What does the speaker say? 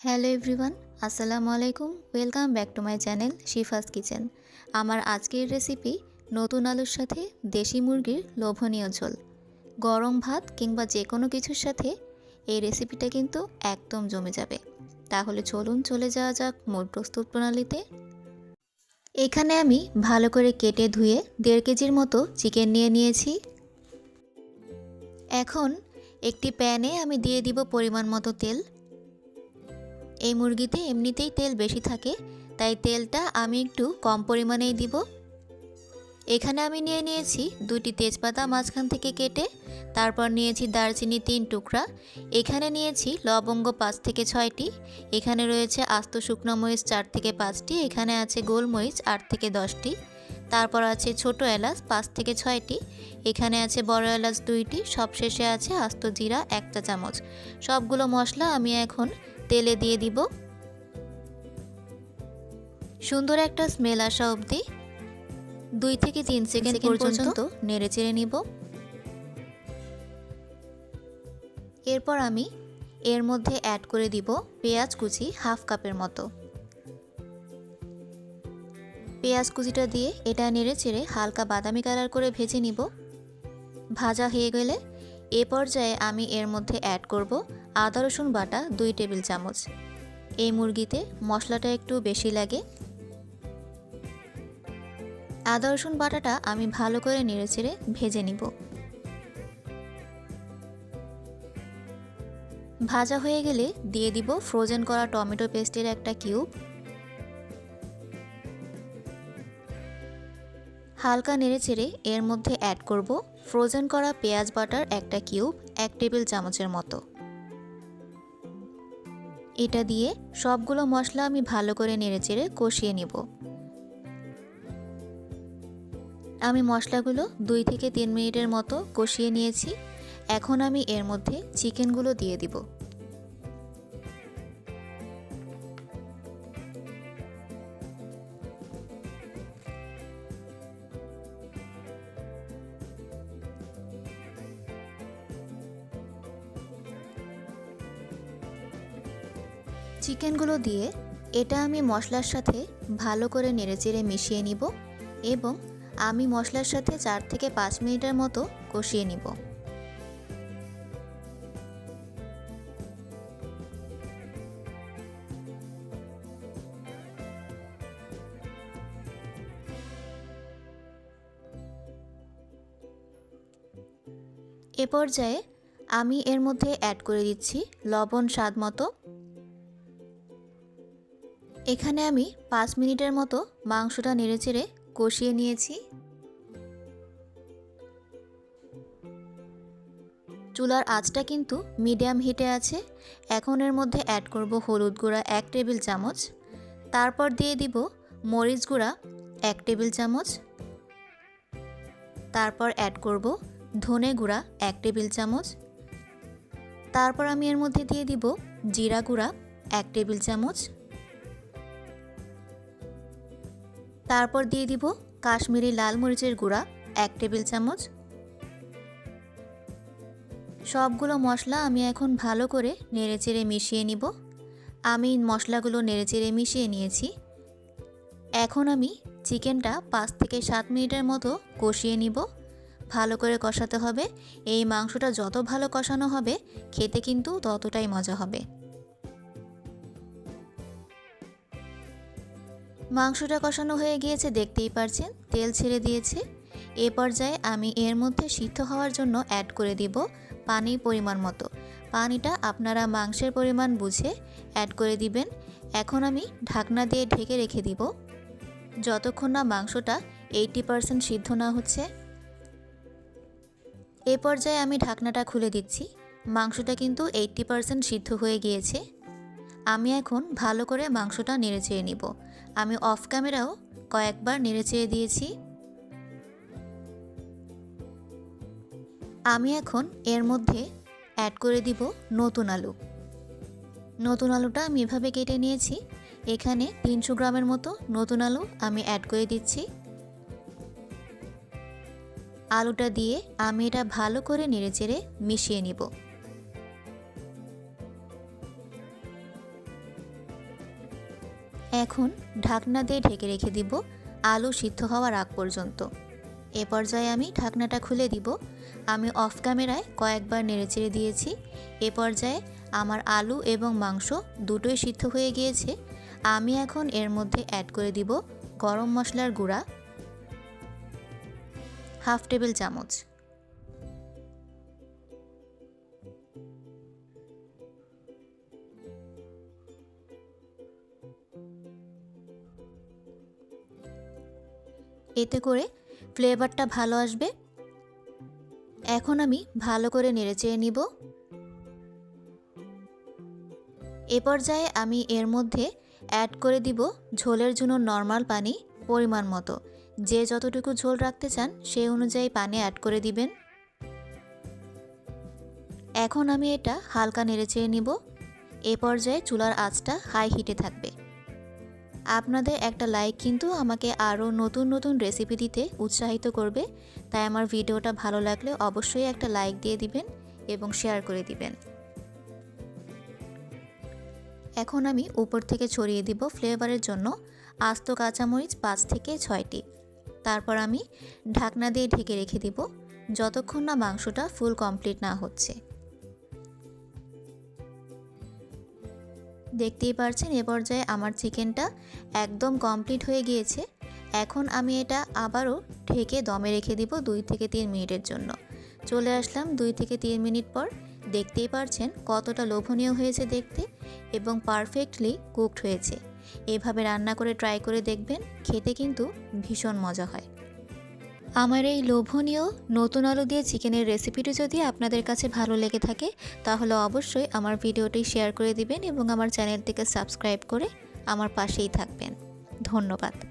Hello everyone, আসসালামু আলাইকুম। Welcome back to my channel Shifa's kitchen. আমার আজকের রেসিপি নতুন আলুর সাথে দেশি মুরগির লোভনীয় ঝোল। গরম ভাত কিংবা যে কোনো কিছুর সাথে এই রেসিপিটা কিন্তু একদম জমে যাবে। তাহলে চলুন চলে যাওয়া যাক মূল প্রস্তুত প্রণালীতে। এখানে আমি ভালো করে কেটে ধুয়ে 1.5 কেজির মতো চিকেন নিয়ে নিয়েছি। এখন একটি প্যানে আমি দিয়ে দিব পরিমাণ মতো তেল। এই মুরগিতে এমনিতেই তেল বেশি থাকে, তাই তেলটা আমি একটু কম পরিমাণেই দিব। এখানে আমি নিয়ে নিয়েছি 2টি তেজপাতা মাঝখান থেকে কেটে, তারপর নিয়েছি দারচিনি 3 টুকরা, এখানে নিয়েছি লবঙ্গ 5 থেকে 6টি, এখানে রয়েছে আস্ত শুকনো মরিচ 4 থেকে 5টি, এখানে আছে গোলমরিচ 8 থেকে 10টি, তারপর আছে ছোট এলাচ 5 থেকে 6টি, এখানে আছে বড় এলাচ 2টি, সবশেষে আছে আস্ত জিরা 1 চা চামচ। সবগুলো মশলা আমি এখন তেলে দিয়ে দিব। সুন্দর একটা স্মেল আসা অবধি 2 থেকে 3 সেকেন্ড পর্যন্ত নেড়েচেড়ে নিব। এরপর আমি এর মধ্যে অ্যাড করে দিব পেঁয়াজ কুচি হাফ কাপের মতো। পেঁয়াজ কুচিটা দিয়ে এটা নেড়েচেড়ে হালকা বাদামি কালার করে ভেজে নিব। ভাজা হয়ে গেলে এ পর্যায়ে আমি এর মধ্যে অ্যাড করব আদা রসুন বাটা 2 টেবিল চামচ। এই মুরগিতে মশলাটা একটু বেশি লাগে। আদা রসুন বাটাটা আমি ভালো করে নেড়েচেড়ে ভেজে নিব। ভাজা হয়ে গেলে দিয়ে দিব ফ্রোজেন করা টমেটো পেস্টের একটা কিউব। হালকা নেড়েচেড়ে এর মধ্যে অ্যাড করব ফ্রোজেন করা পেঁয়াজ বাটার একটা কিউব 1 টেবিল চামচের মতো। এটা দিয়ে সবগুলো মশলা আমি ভালো করে নেড়েচেড়ে কষিয়ে নিব। আমি মশলাগুলো 2 থেকে 3 মিনিটের মতো কষিয়ে নিয়েছি। এখন আমি এর মধ্যে চিকেনগুলো দিয়ে দিব। চিকেনগুলো দিয়ে এটা আমি মশলার সাথে ভালো করে নেড়েচেড়ে মিশিয়ে নিব এবং আমি মশলার সাথে 4 থেকে 5 মিনিটের মতো কষিয়ে নিব। এ পর্যায়ে আমি এর মধ্যে অ্যাড করে দিচ্ছি লবণ স্বাদ মতো। এখানে আমি 5 মিনিটের মতো মাংসটা নেড়েচেড়ে কষিয়ে নিয়েছি। চুলার আঁচটা কিন্তু মিডিয়াম হিটে আছে। এখন এর মধ্যে অ্যাড করব হলুদ গুঁড়া 1 টেবিল চামচ, তারপর দিয়ে দিব মরিচ গুঁড়া 1 টেবিল চামচ, তারপর অ্যাড করব ধনে গুঁড়া 1 টেবিল চামচ, তারপর আমি এর মধ্যে দিয়ে দিব জিরা গুঁড়া 1 টেবিল চামচ, তারপর দিয়ে দিব কাশ্মীরি লাল মরিচের গুঁড়া 1 টেবিল চামচ। সবগুলো মশলা আমি এখন ভালো করে নেড়েচেড়ে মিশিয়ে নিব। আমি মশলাগুলো নেড়েচেড়ে মিশিয়ে নিয়েছি। এখন আমি চিকেনটা 5 থেকে 7 মিনিটের মতো কষিয়ে নিব। ভালো করে কষাতে হবে। এই মাংসটা যত ভালো কষানো হবে খেতে কিন্তু ততটাই মজা হবে। মাংসটা কষানো হয়ে গিয়েছে, দেখতেই পারছেন তেল ছেড়ে দিয়েছে। এ পর্যায়ে আমি এর মধ্যে সিদ্ধ হওয়ার জন্য অ্যাড করে দিব পানি পরিমাণ মতো। পানিটা আপনারা মাংসের পরিমাণ বুঝে অ্যাড করে দিবেন। এখন আমি ঢাকনা দিয়ে ঢেকে রেখে দিব যতক্ষণ না মাংসটা 80% সিদ্ধ না হচ্ছে। এ পর্যায়ে আমি ঢাকনাটা খুলে দিচ্ছি। মাংসটা কিন্তু 80% সিদ্ধ হয়ে গিয়েছে। আমি এখন ভালো করে মাংসটা নেড়েচেড়ে নিব। আমি অফ ক্যামেরাও কয়েকবার নেড়েচেড়ে দিয়েছি। আমি এখন এর মধ্যে অ্যাড করে দিব নতুন আলু। নতুন আলুটা আমি এভাবে কেটে নিয়েছি। এখানে 300 গ্রামের মতো নতুন আলু আমি অ্যাড করে দিচ্ছি। আলুটা দিয়ে আমি এটা ভালো করে নেড়েচেড়ে মিশিয়ে নিব। এখন ঢাকনা দিয়ে ঢেকে রেখে দিব আলু সিদ্ধ হওয়ার আগ পর্যন্ত। এ পর্যায়ে আমি ঢাকনাটা খুলে দিব। আমি অফ ক্যামেরায় কয়েকবার নেড়েচেড়ে দিয়েছি। এ পর্যায়ে আমার আলু এবং মাংস দুটোই সিদ্ধ হয়ে গিয়েছে। আমি এখন এর মধ্যে অ্যাড করে দিব গরম মশলার গুঁড়া হাফ টেবিল চামচ। এতে করে ফ্লেভারটা ভালো আসবে। এখন আমি ভালো করে নেড়েচেড়ে নিব। এ পর্যায়ে আমি এর মধ্যে অ্যাড করে দিব ঝোলের জন্য নর্মাল পানি পরিমাণ মতো। যে যতটুকু ঝোল রাখতে চান সেই অনুযায়ী পানি অ্যাড করে দিবেন। এখন আমি এটা হালকা নেড়েচেড়ে নিব। এ পর্যায়ে চুলার আঁচটা হাই হিটে থাকবে। আপনাদের একটা লাইক কিন্তু আমাকে আরও নতুন নতুন রেসিপি দিতে উৎসাহিত করবে, তাই আমার ভিডিওটা ভালো লাগলে অবশ্যই একটা লাইক দিয়ে দিবেন এবং শেয়ার করে দিবেন। এখন আমি উপর থেকে ছড়িয়ে দিব ফ্লেভারের জন্য আস্ত কাঁচামরিচ 5 থেকে 6টি। তারপর আমি ঢাকনা দিয়ে ঢেকে রেখে দিব যতক্ষণ না মাংসটা ফুল কমপ্লিট না হচ্ছে। দেখতেই পারছেন এ পর্যায়ে আমার চিকেনটা একদম কমপ্লিট হয়ে গিয়েছে। এখন আমি এটা আবারও ঢেকে দমে রেখে দিব 2 থেকে 3 মিনিটের জন্য। চলে আসলাম 2 থেকে 3 মিনিট পর। দেখতেই পারছেন কতটা লোভনীয় হয়েছে দেখতে এবং পারফেক্টলি কুকড হয়েছে। এভাবে রান্না করে ট্রাই করে দেখবেন, খেতে কিন্তু ভীষণ মজা হয়। আমার এই লোভনীয় নতুন আলু দিয়ে চিকেনের রেসিপিটি যদি আপনাদের কাছে ভালো লেগে থাকে তাহলে অবশ্যই আমার ভিডিওটি শেয়ার করে দিবেন এবং আমার চ্যানেলটিকে সাবস্ক্রাইব করে আমার পাশেই থাকবেন। ধন্যবাদ।